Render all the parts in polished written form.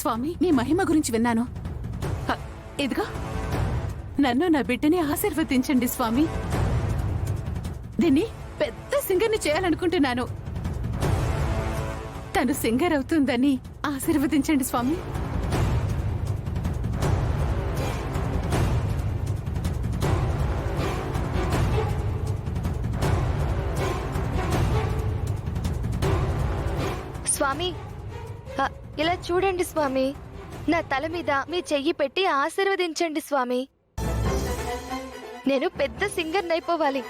స్వామి, నీ మహిమ గురించి విన్నాను. ఇదిగో నన్ను నా బిడ్డని ఆశీర్వదించండి స్వామి. దీన్ని పెద్ద సింగర్ని చేయాలనుకుంటున్నాను. తను సింగర్ అవుతుందని ఆశీర్వదించండి స్వామి. స్వామి, ఇలా చూడండి స్వామి. నా తల మీద మీ చెయ్యి పెట్టి ఆశీర్వదించండి స్వామి. నేను పెద్ద సింగర్ అయిపోవాలి.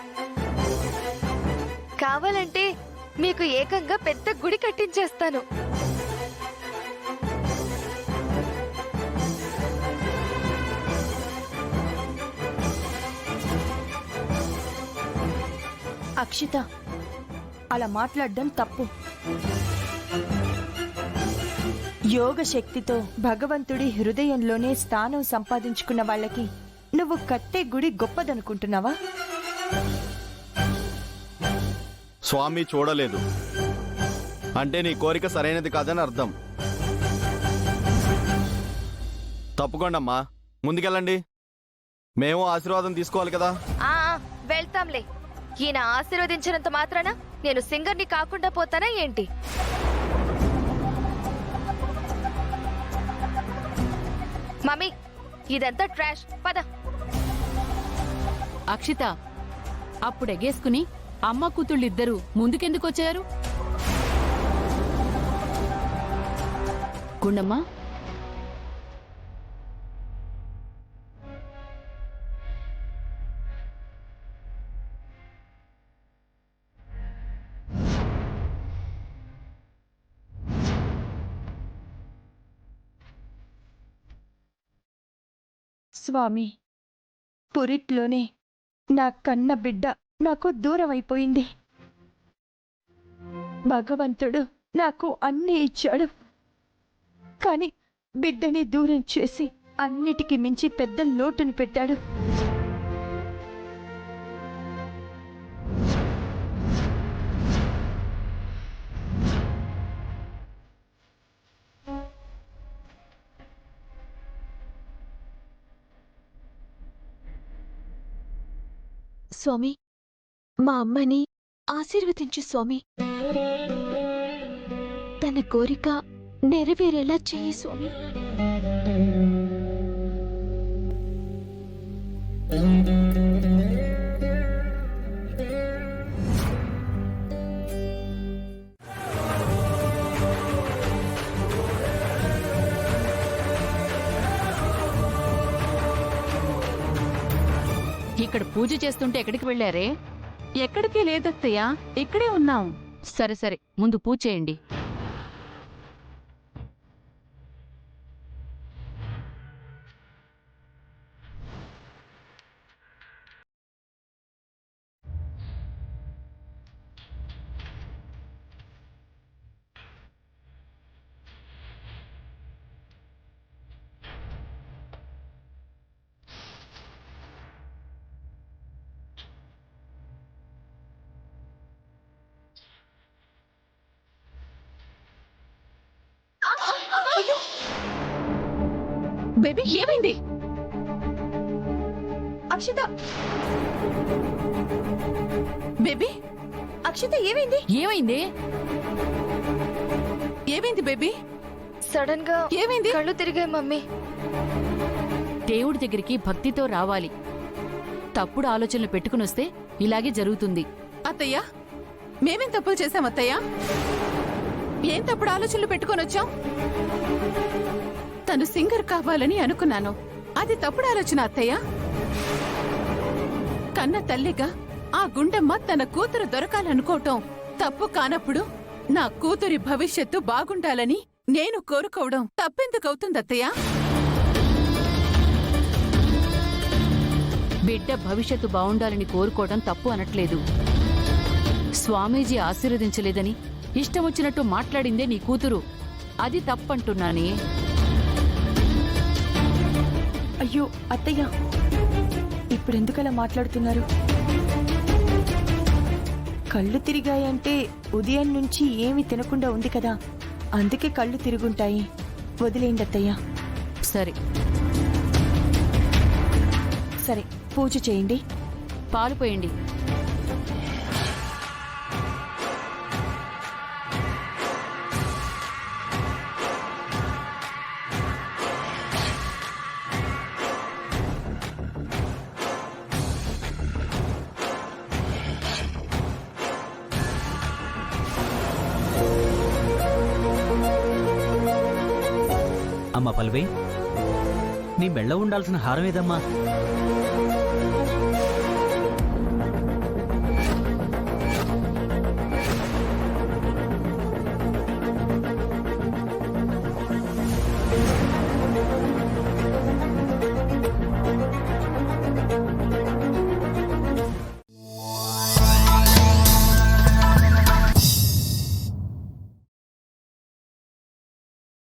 కావాలంటే మీకు ఏకంగా పెద్ద గుడి కట్టించేస్తాను. అక్షిత, అలా మాట్లాడడం తప్పు. యోగ శక్తితో భగవంతుడి హృదయంలోనే స్థానం సంపాదించుకున్న వాళ్ళకి నువ్వు కట్టే గుడి గొప్పదనుకుంటున్నావా? స్వామి చూడలేదు అంటే నీ కోరిక సరైనది కాదని అర్థం. తప్పుకోండమ్మా, ముందుకెళ్ళండి. మేము ఆశీర్వాదం తీసుకోవాలి కదా. వెళ్తాంలే. ఈయన ఆశీర్వదించినంత మాత్రాన నేను సింగర్ని కాకుండా పోతానా ఏంటి? మమ్మీ, ఇదంతా ట్రాష్. పద. అక్షిత, అప్పుడు ఎగేసుకుని అమ్మ కూతుళ్ళిద్దరూ ముందుకెందుకొచ్చారు? గుండమ్మా, స్వామి, పురిట్లోనే నా కన్న బిడ్డ నాకు దూరం అయిపోయింది. భగవంతుడు నాకు అన్నీ ఇచ్చాడు, కానీ బిడ్డని దూరం చేసి అన్నిటికీ మించి పెద్ద లోటును పెట్టాడు. స్వామి, మా అమ్మని ఆశీర్వదించు స్వామి. తన కోరిక నెరవేరేలా చేయి స్వామి. ఇక్కడ పూజ చేస్తుంటే ఎక్కడికి వెళ్ళారే? ఎక్కడికి లేదత్తయ్యా, ఇక్కడే ఉన్నాం. సరే సరే, ముందు పూజ చేయండి. బేబీ, ఏమైంది? అక్షిత, బేబీ, అక్షిత ఏమైంది? ఏమైంది? ఏమైంది బేబీ? సడన్ గా ఏమైంది? కళ్ళు తిరిగాయి మమ్మీ. దేవుడి దగ్గరికి భక్తితో రావాలి. తప్పుడు ఆలోచనలు పెట్టుకునొస్తే ఇలాగే జరుగుతుంది. అత్తయ్యా, మేమేం తప్పులు చేశాం అత్తయ్యా? ఏం తప్పుడు ఆలోచనలు పెట్టుకొనొచ్చాం? తను సింగర్ కావాలని అనుకున్నాను, అది తప్పుడు ఆలోచన అత్తయ్య. కన్న తల్లిగా ఆ గుండమ్మ తన కూతురు దొరకాలనుకోవటం తప్పు కానప్పుడు నా కూతురి భవిష్యత్తు బాగుండాలని నేను కోరుకోవడం తప్పెందుకవుతుంది అత్తయ్య? బిడ్డ భవిష్యత్తు బాగుండాలని కోరుకోవడం తప్పు అనట్లేదు. స్వామీజీ ఆశీర్వదించలేదని ఇష్టం వచ్చినట్టు మాట్లాడిందే నీ కూతురు, అది తప్పంటున్నానే. అయ్యో అత్తయ్య, ఇప్పుడెందుకలా మాట్లాడుతున్నారు? కళ్ళు తిరిగాయంటే ఉదయం నుంచి ఏమి తినకుండా ఉంది కదా, అందుకే కళ్ళు తిరుగుంటాయి. వదిలేండి అత్తయ్య. సరే, సరే పూజ చేయండి. పాలు పోయండి. అమ్మ పల్వి, నీ మెళ్ళ ఉండాల్సిన హారం ఏదమ్మా?